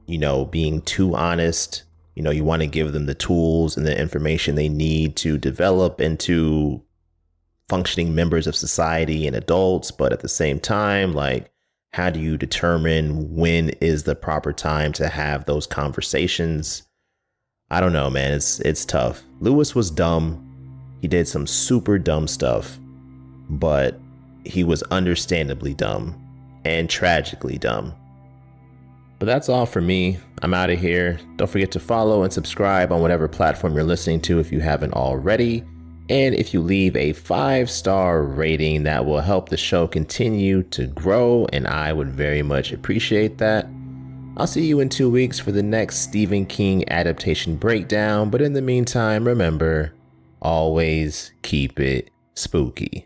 being too honest. You want to give them the tools and the information they need to develop into functioning members of society and adults. But at the same time, like, how do you determine when is the proper time to have those conversations? I don't know, man. It's tough. Lewis was dumb. He did some super dumb stuff. but he was understandably dumb and tragically dumb. But that's all for me. I'm out of here. Don't forget to follow and subscribe on whatever platform you're listening to if you haven't already. And if you leave a 5-star rating, that will help the show continue to grow, and I would very much appreciate that. I'll see you in 2 weeks for the next Stephen King adaptation breakdown, but in the meantime, remember, always keep it spooky.